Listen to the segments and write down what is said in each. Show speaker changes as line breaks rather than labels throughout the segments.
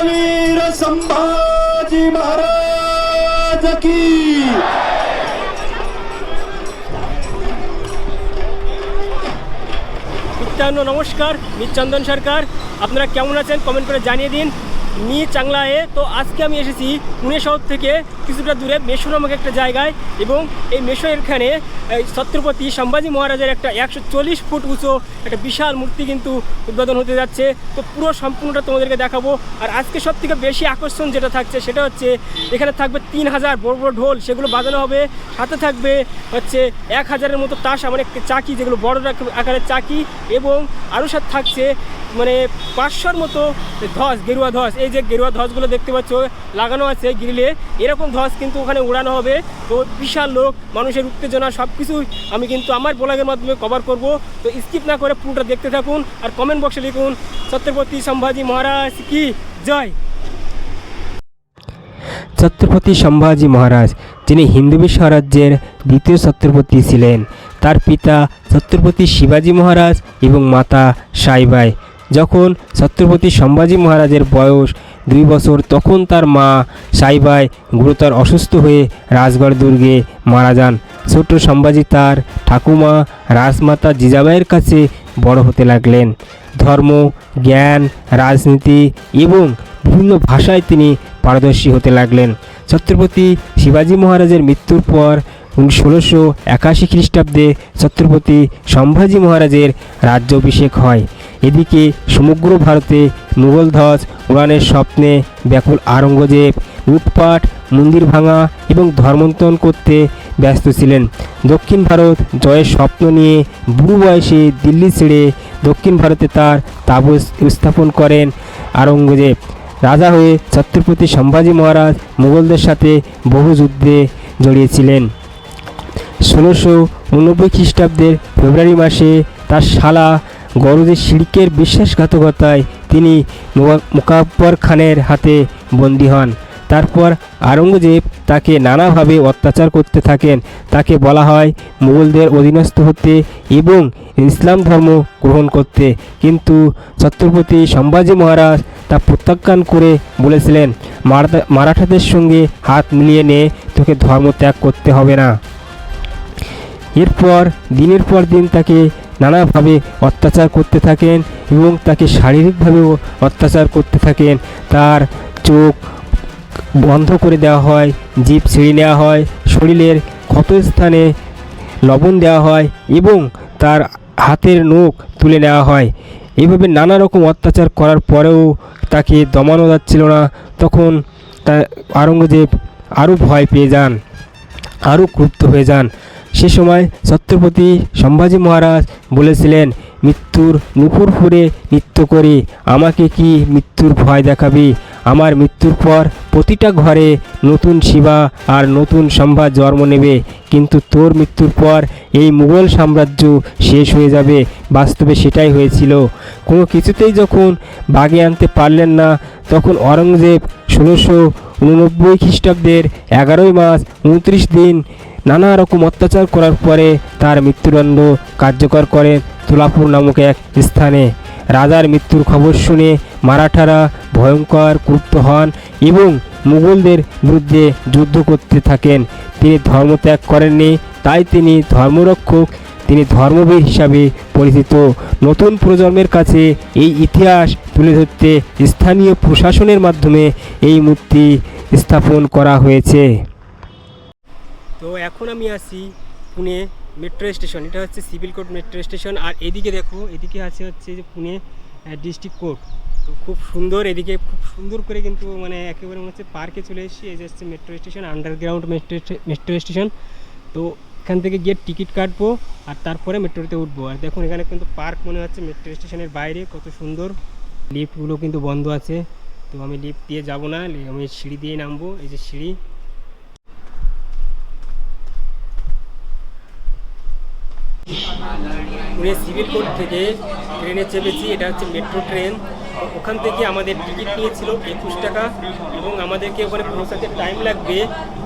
वीर संभाजी महाराज की।
নমস্কার, আমি চন্দন সরকার। আপনারা কেমন আছেন কমেন্ট করে জানিয়ে দিন। মি চাংলা এ তো আজকে আমি এসেছি পুনে শহর থেকে কিছুটা দূরে মেশো নামক একটা জায়গায়, এবং এই মেশো এখানে ছত্রপতি সম্ভাজি মহারাজের একটা 140 ফুট উঁচু একটা বিশাল মূর্তি কিন্তু উদ্বোধন হতে যাচ্ছে। তো পুরো সম্পূর্ণটা তোমাদেরকে দেখাবো। আর আজকে সব থেকে বেশি আকর্ষণ যেটা থাকছে সেটা হচ্ছে এখানে থাকবে 3000 বড় বড় ঢোল, সেগুলো বাজানো হবে। সাথে থাকবে হচ্ছে 1000-এর মতো তাসা, মানে চাকি, যেগুলো বড় আকারের চাকি, এবং আরও সাথে থাকছে মানে 500-র মতো ধ্বজ, গেরুয়া ধ্বজ। এই যে গেরুয়া ধ্বজগুলো দেখতে পাচ্ছ লাগানো আছে গ্রিলে, এরকম ধ্বজ কিন্তু ওখানে উড়ানো হবে। তো বিশাল লোক, মানুষের উত্তেজনা সব কিছুই আমি কিন্তু আমার ব্লগের মাধ্যমে কভার করব। তো স্কিপ না করে পুরোটা দেখতে থাকুন, আর কমেন্ট বক্সে লিখুন ছত্রপতি সম্ভাজি মহারাজ কি জয়। ছত্রপতি সম্ভাজি মহারাজ, যিনি হিন্দু স্বরাজ্যের দ্বিতীয় ছত্রপতি ছিলেন। তার পিতা ছত্রপতি শিবাজি মহারাজ এবং মাতা সাইবাই। যখন ছত্রপতি সম্ভাজি মহারাজের বয়স 2 বছর, তখন তার মা সাইবাই গুরুতর অসুস্থ হয়ে রাজগড় দুর্গে মারা যান। ছোট সম্ভাজি তার ঠাকুমা রাজমাতা জিজাবাইয়ের কাছে বড় হতে লাগলেন। ধর্ম, জ্ঞান, রাজনীতি এবং বিভিন্ন ভাষায় তিনি পারদর্শী হতে লাগলেন। ছত্রপতি শিবাজি মহারাজের মৃত্যুর পর 1681 খ্রিস্টাব্দে ছত্রপতি সম্ভাজি মহারাজের রাজ্যাভিষেক হয়। এদিকে সমগ্র ভারতে মুঘল ধ্বজ উড়ানের স্বপ্নে ব্যাকুল আওরঙ্গজেব লুটপাট, মন্দির ভাঙা এবং ধর্মান্তরণ করতে ব্যস্ত ছিলেন। দক্ষিণ ভারত জয়ের স্বপ্ন নিয়ে বুড়ো বয়সে দিল্লি ছেড়ে দক্ষিণ ভারতে তার তাঁবু স্থাপন করেন আওরঙ্গজেব। রাজা হয়ে ছত্রপতি সম্ভাজি মহারাজ মুঘলদের সাথে বহু যুদ্ধে জড়িয়েছিলেন। 1689 খ্রিস্টাব্দের ফেব্রুয়ারি মাসে তার শালা গরজে শিরকের বিশ্বাসঘাতকতায় তিনি মুকাব্বর খানের হাতে বন্দী হন। তারপর আওরঙ্গজেব তাকে নানাভাবে অত্যাচার করতে থাকেন। তাকে বলা হয় মুঘলদের অধীনস্থ হতে এবং ইসলাম ধর্ম গ্রহণ করতে, কিন্তু ছত্রপতি সম্ভাজি মহারাজ তা প্রত্যাখ্যান করে বলেছিলেন, মারাঠাদের সঙ্গে হাত মিলিয়ে নে, তোকে ধর্ম ত্যাগ করতে হবে না। এরপর দিনের পর দিন তাকে নানাভাবে অত্যাচার করতে থাকেন এবং তাকে শারীরিকভাবেও অত্যাচার করতে থাকেন। তার চোখ বন্ধ করে দেওয়া হয়, জিভ ছিঁড়ে নেওয়া হয়, শরীরের ক্ষতস্থানে লবণ দেওয়া হয় এবং তার হাতের নখ তুলে নেওয়া হয়। এইভাবে নানা রকম অত্যাচার করার পরেও তাকে দমানো যাচ্ছিল না। তখন আওরঙ্গজেব আরও ভয় পেয়ে যান, আরও ক্রুদ্ধ হয়ে যান। সে সময় ছত্রপতি সম্ভাজি মহারাজ বলেছিলেন, মৃত্যুর নুপুর ফুঁড়ে নৃত্য করে আমাকে কি মৃত্যুর ভয় দেখাবি? আমার মৃত্যুর পর প্রতিটা ঘরে নতুন শিবা আর নতুন সম্ভা জন্ম নেবে, কিন্তু তোর মৃত্যুর পর এই মুঘল সাম্রাজ্য শেষ হয়ে যাবে। বাস্তবে সেটাই হয়েছিল। কোনো কিছুতেই যখন বাগে আনতে পারলেন না, তখন আওরঙ্গজেব 1689 খ্রিস্টাব্দের 11 মাস 29 দিন নানা রকম অত্যাচার করার পরে তার মৃত্যুদণ্ড কার্যকর করেন তুলাপুর নামক এক স্থানে। রাজার মৃত্যুর খবর শুনে মারাঠারা ভয়ঙ্কর ক্রুদ্ধ হন এবং মুঘলদের বিরুদ্ধে যুদ্ধ করতে থাকেন। তিনি ধর্মত্যাগ করেননি, তাই তিনি ধর্মরক্ষক, তিনি ধর্মবীর হিসাবে পরিচিত। নতুন প্রজন্মের কাছে এই ইতিহাস তুলে ধরতে স্থানীয় প্রশাসনের মাধ্যমে এই মূর্তি স্থাপন করা হয়েছে। তো এখন আমি আছি পুনে মেট্রো স্টেশন। এটা হচ্ছে সিভিল কোর্ট মেট্রো স্টেশন। আর এদিকে দেখো, এদিকে আছে হচ্ছে যে পুনে ডিস্ট্রিক্ট কোর্ট। তো খুব সুন্দর, এদিকে খুব সুন্দর করে কিন্তু মানে একেবারে মনে হচ্ছে পার্কে চলে এসেছি। এই যে হচ্ছে metro station, underground metro station. তো এখান থেকে গিয়ে টিকিট কাটবো আর তারপরে মেট্রোতে উঠবো। আর দেখুন এখানে কিন্তু পার্ক মনে হচ্ছে মেট্রো স্টেশনের বাইরে, কত সুন্দর। লিফটগুলো কিন্তু বন্ধ আছে, তো আমি লিফট দিয়ে যাব না, আমি সিঁড়ি দিয়ে নামবো। এই যে সিঁড়ি। পুনে সিভিল কোর্ট থেকে ট্রেনে চেপেছি, এটা হচ্ছে মেট্রো ট্রেন। ওখান থেকে আমাদের টিকিট নিয়েছিল 21 টাকা এবং আমাদেরকে ওখানে পৌঁছাতে টাইম লাগবে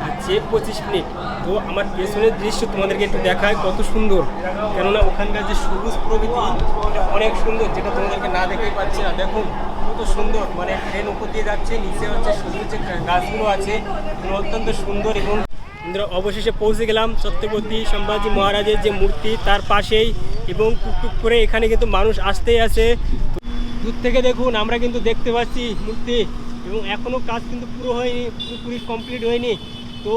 হচ্ছে 25 মিনিট। তো আমার পেছনের দৃশ্য তোমাদেরকে একটু দেখায় কত সুন্দর, কেননা ওখানকার যে সবুজ প্রকৃতি এটা অনেক সুন্দর, যেটা তোমাদেরকে না দেখেই পাচ্ছি না। দেখুন কত সুন্দর, মানে ট্রেন উপর দিয়ে যাচ্ছে, নিচে হচ্ছে সবুজ যে গাছগুলো আছে অত্যন্ত সুন্দর। এবং আমরা অবশেষে পৌঁছে গেলাম ছত্রপতি সম্ভাজি মহারাজের যে মূর্তি তার পাশেই, এবং টুকটুক করে এখানে কিন্তু মানুষ আসতেই আছে। দূর থেকে দেখুন আমরা কিন্তু দেখতে পাচ্ছি মূর্তি, এবং এখনও কাজ কিন্তু পুরো হয়নি, পুরোপুরি কমপ্লিট হয়নি। তো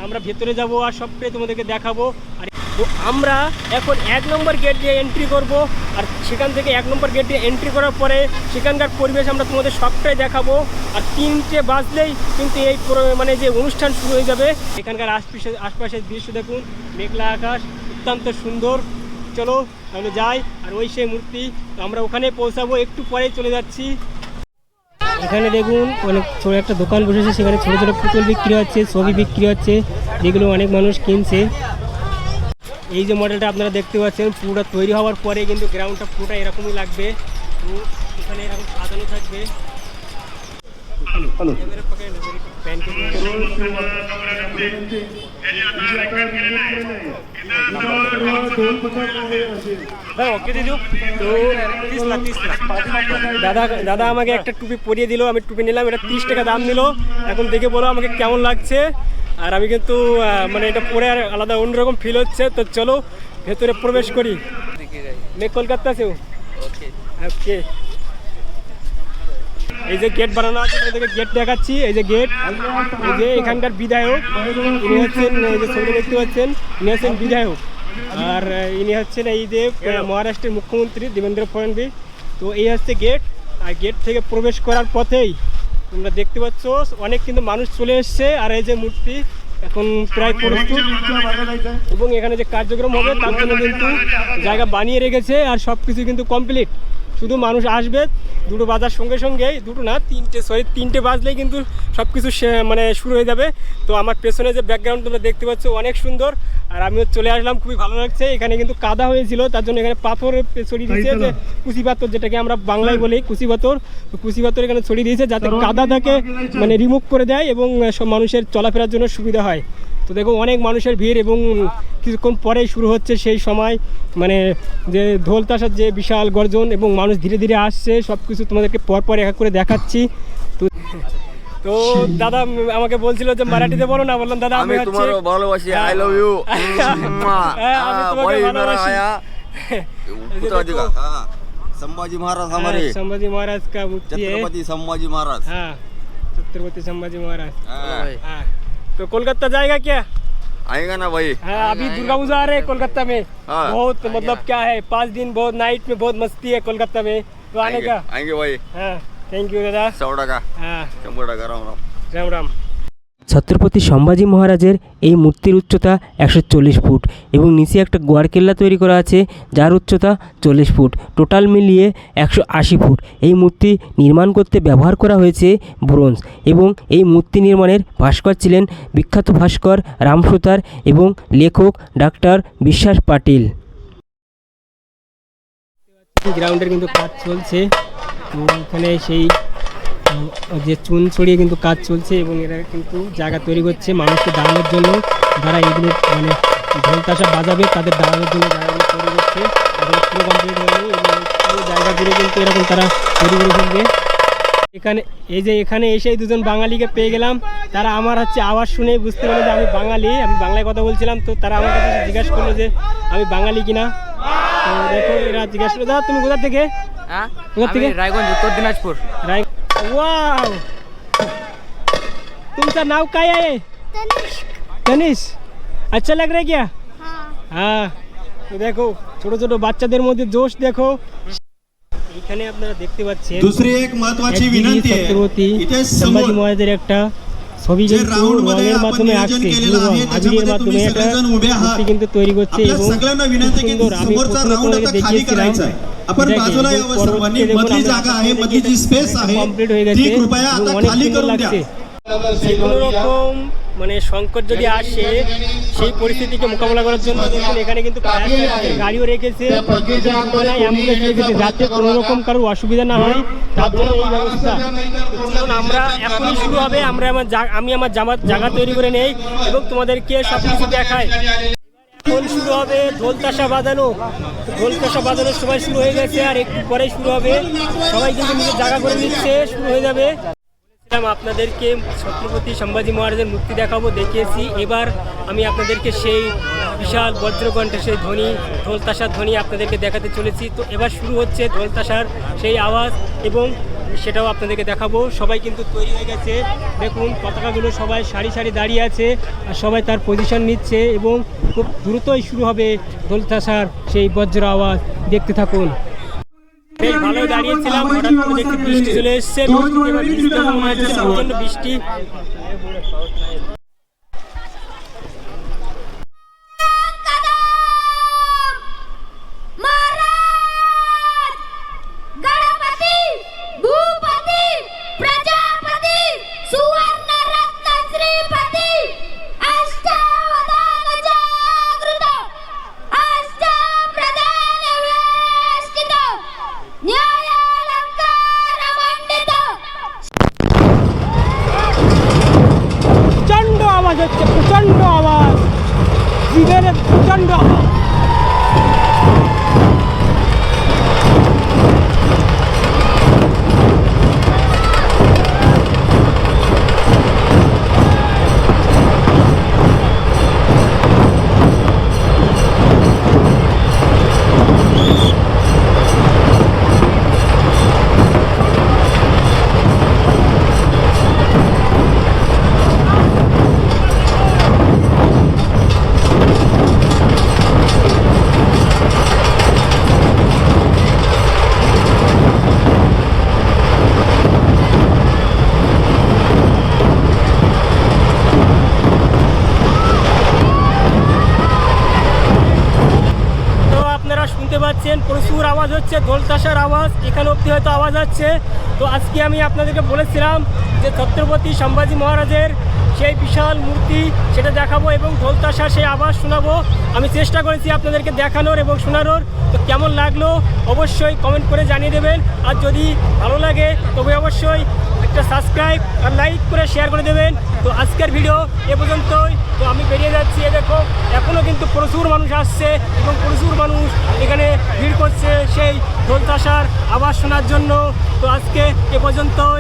আমরা ভেতরে যাব আর সবটাই তোমাদেরকে দেখাবো। আর তো আমরা এখন 1 নম্বর গেট দিয়ে এন্ট্রি করব, আর সেখান থেকে 1 নম্বর গেট দিয়ে এন্ট্রি করার পরে সেখানকার পরিবেশ আমরা তোমাদের সবটাই দেখাবো। আর 3টে বাজলেই কিন্তু এই মানে যে অনুষ্ঠান শুরু হয়ে যাবে। এখানকার আশপাশের দৃশ্য দেখুন, মেঘলা আকাশ, অত্যন্ত সুন্দর। চলো তাহলে যাই, আর ওই সেই মূর্তি, তো আমরা ওখানে পৌঁছাবো, একটু পরেই চলে যাচ্ছি। এখানে দেখুন অনেক ছোটো একটা দোকান বসেছে, সেখানে ছোটো ছোটো পুতুল বিক্রি হচ্ছে, ছবি বিক্রি হচ্ছে, যেগুলো অনেক মানুষ কিনছে। এই যে মডেলটা আপনারা দেখতে পাচ্ছেন, পুরোটা তৈরি হওয়ার পরে কিন্তু গ্রাউন্ডটা পুরোটা এরকমই লাগবে। তো এখানে এরকম সাজানো থাকবে। দাদা আমাকে একটা টুপি পরিয়ে দিল, আমি টুপি নিলাম, এটা 30 টাকা দাম নিল। এখন দেখে বলো আমাকে কেমন লাগছে। আর আমি কিন্তু মানে এটা পরে আর আলাদা অন্যরকম ফিল হচ্ছে। তো চলো ভেতরে প্রবেশ করি। मैं कोलकाता से हूँ। ओके। এই যে গেট বানানো আছে, তোমাদেরকে গেট দেখাচ্ছি। এই যে গেট, এই যে এখানকার বিধায়ক, ইনি হচ্ছেন, এই যে ছবিটা দেখতে পাচ্ছেন, ইনি হচ্ছেন বিধায়ক। আর ইনি হচ্ছেন এই যে মহারাষ্ট্রের মুখ্যমন্ত্রী দেবেন্দ্র ফডনবিস। তো এই হচ্ছে গেট, আর গেট থেকে প্রবেশ করার পথেই তোমরা দেখতে পাচ্ছ অনেক কিন্তু মানুষ চলে এসছে। আর এই যে মূর্তি এখন প্রায় প্রস্তুত, এবং এখানে যে কার্যক্রম হবে তার জন্য কিন্তু জায়গা বানিয়ে রেখেছে, আর সব কিছু কিন্তু কমপ্লিট। শুধু মানুষ আসবে, 2টো বাজার সঙ্গে সঙ্গেই, 2টো না 3টে বাজলেই কিন্তু সব কিছু মানে শুরু হয়ে যাবে। তো আমার পেছনে যে ব্যাকগ্রাউন্ড তোমরা দেখতে পাচ্ছ অনেক সুন্দর, আর আমিও চলে আসলাম, খুবই ভালো লাগছে। এখানে কিন্তু কাদা হয়েছিল, তার জন্য এখানে পাথর ছড়িয়ে দিয়েছে, যে কুচি পাথর, যেটাকে আমরা বাংলায় বলি কুচি পাথর। তো কুচি পাথর এখানে ছড়িয়ে দিয়েছে যাতে কাদাটাকে মানে রিমুভ করে দেয় এবং সব মানুষের চলাফেরার জন্য সুবিধা হয়। তো দেখো অনেক মানুষের ভিড়, এবং কিছুক্ষণ পরেই শুরু হচ্ছে সেই সময়, মানে যে ঢোল তাশার যে বিশাল গর্জন, এবং মানুষ ধীরে ধীরে আসছে। সব কিছু তোমাদেরকে পরপর এক এক করে দেখাচ্ছি। তো দাদা আমাকে বলছিল যে মারাঠিতে বলো না, বললাম দাদা আমি তোমার ভালোবাসি, আই লাভ ইউ, আমি তোমাকে ভালোবাসি।
संभाजी महाराज हमारे,
संभाजी महाराज का मुक्ति है,
छत्रपति संभाजी महाराज।
हाँ, छत्रपति संभाजी महाराज। हाँ, तो कोलकाता जाएगा क्या?
आएगा ना भाई।
हाँ, अभी दुर्गा पूजा आ रहे हैं कोलकाता में। बहुत मतलब क्या है, 5 दिन बहुत नाइट में बहुत मस्ती है कोलकाता में, तो आने का।
आएंगे भाई।
हाँ, थैंक यू दादा।
100 টাকা।
हाँ,
100 টাকা। राम राम।
राम राम।
ছত্রপতি সম্ভাজি মহারাজের এই মূর্তির উচ্চতা 140 ফুট, এবং নিচে একটা গোয়ার কেল্লা তৈরি করা আছে যার উচ্চতা 40 ফুট, টোটাল মিলিয়ে 180 ফুট। এই মূর্তি নির্মাণ করতে ব্যবহার করা হয়েছে ব্রোঞ্জ, এবং এই মূর্তি নির্মাণের ভাস্কর ছিলেন বিখ্যাত ভাস্কর রাম সুতার এবং লেখক ডাক্তার বিশ্বাস পাটিল।
গ্রাউন্ডের কিন্তু কাজ চলছে, তো এখানে সেই যে চুন ছড়িয়ে কিন্তু কাজ চলছে, এবং এরা কিন্তু জায়গা তৈরি করছে মানুষকে দাঁড়ানোর জন্য। যারা এগুলো মানে ঢোল তাশা বাজাবে তাদের দাঁড়ানোর জন্য জায়গাগুলো তৈরি করছে, এবং পুরো কমপ্লিট হয়নি, এবং পুরো জায়গাগুলো কিন্তু এরকম তারা তৈরি করে ফেলবে। এখানে এই যে এখানে এসেই দুজন বাঙালিকে পেয়ে গেলাম, তারা আমার হচ্ছে আওয়াজ শুনে বুঝতে পারলো যে আমি বাঙালি, আমি বাংলায় কথা বলছিলাম। তো তারা আমার কাছে জিজ্ঞাসা করলো যে আমি বাঙালি কিনা। তো দেখো এরা জিজ্ঞাসা করলো, দাদা তুমি কোথা থেকে? কোথা থেকে?
रायगंज, उत्तर दिनाजपुर।
वाव, तुमचं नाव काय आहे? तनिष्क। अच्छा लग रहा है क्या? हाँ। तो देखो ছোট ছোট বাচ্চাদের মধ্যে জোশ দেখো। এখানে আপনারা দেখতে পাচ্ছেন
दुसरी एक महत्वाची विनंती आहे,
छत्रपती
इथे
संभाजी
समोर
महाराजेর একটা ছবি
जे
কিন্তু
राऊंड मध्ये
রঙের
आपण
মাধ্যমে
नियोजन
আঁকছে,
केलेलं आहे
আবিরের
त्याच्यामध्ये
মাধ্যমে
तुम्ही
একটা
सगळेजण उभे आहात।
মূর্তি কিন্তু তৈরি করছে,
आपल्या
এবং
सगळ्यांना
খুব
विनंती आहे की
সুন্দর। আমি
समोरचा
প্রথমে
राऊंड
তোমাদেরকে
आता खाली
দেখিয়েছিলাম,
करायचा आहे। आपण
ঠিক আছে,
बाजूला
এবং
यावं
পরবর্তীতে
सर्वांनी,
যখন
मधली
আমরা
जागा आहे,
দেখি
मधली जी स्पेस आहे
কমপ্লিট হয়ে গেছে,
ती कृपया
এবং
आता
অনেক
खाली
সুন্দর
करून द्या।
লাগছে। কোনো রকম মানে সংকট যদি আসে সেই পরিস্থিতিকে মোকাবেলা করার জন্য দেখুন এখানে কিন্তু গাড়িও রেখেছে, অ্যাম্বুলেন্স রেখেছে, যাতে কোনো রকম কারোর অসুবিধা না হয় তার জন্য এই ব্যবস্থা। চলুন আমরা এখনই শুরু হবে, আমি আমার জায়গা তৈরি করে নেই এবং তোমাদেরকে সব কিছু দেখাই। এখন শুরু হবে ঢোল তাশা বাজানো, সময় শুরু হয়ে গেছে আর একটু পরে শুরু হবে। সবাই কিন্তু নিজের জায়গা করে নিচ্ছে, শুরু হয়ে যাবে। আপনাদেরকে ছত্রপতি সম্ভাজি মহারাজের মূর্তি দেখাবো, দেখিয়েছি। এবার আমি আপনাদেরকে সেই বিশাল বজ্রকণ্ঠে সেই ধ্বনি, ঢোল তাশার ধ্বনি আপনাদেরকে দেখাতে চলেছি। তো এবার শুরু হচ্ছে ঢোল তাশার সেই আওয়াজ এবং সেটাও আপনাদেরকে দেখাবো। সবাই কিন্তু তৈরি হয়ে গেছে, দেখুন পতাকাগুলো সবাই সারি সারি দাঁড়িয়ে আছে আর সবাই তার পজিশন নিচ্ছে এবং খুব দ্রুতই শুরু হবে ঢোল তাশার সেই বজ্র আওয়াজ। দেখতে থাকুন। বেশ ভালো দাঁড়িয়েছিলাম, হঠাৎ করে দেখতে বৃষ্টি চলে এসছে, প্রচন্ড বৃষ্টি। প্রচন্ড আওয়াজ, জীবের প্রচন্ড আওয়াজ। প্রচুর আওয়াজ হচ্ছে, ঢোল তাশার আওয়াজ এখানে অবধি হয়তো আওয়াজ হচ্ছে। তো আজকে আমি আপনাদেরকে বলেছিলাম যে ছত্রপতি সম্ভাজি মহারাজের সেই বিশাল মূর্তি সেটা দেখাবো এবং ঢোল তাশার সেই আওয়াজ শোনাবো। আমি চেষ্টা করেছি আপনাদেরকে দেখানোর এবং শোনানোর। তো কেমন লাগলো অবশ্যই কমেন্ট করে জানিয়ে দেবেন, আর যদি ভালো লাগে তবে অবশ্যই একটা সাবস্ক্রাইব আর লাইক করে শেয়ার করে দেবেন। তো আজকের ভিডিও এ পর্যন্তই। তো আমি বেরিয়ে যাচ্ছি, দেখো এখনও কিন্তু প্রচুর মানুষ আসছে এবং প্রচুর মানুষ এখানে ভিড় করছে সেই ঢোল তাশার আওয়াজ শোনার জন্য। তো আজকে এ পর্যন্ত।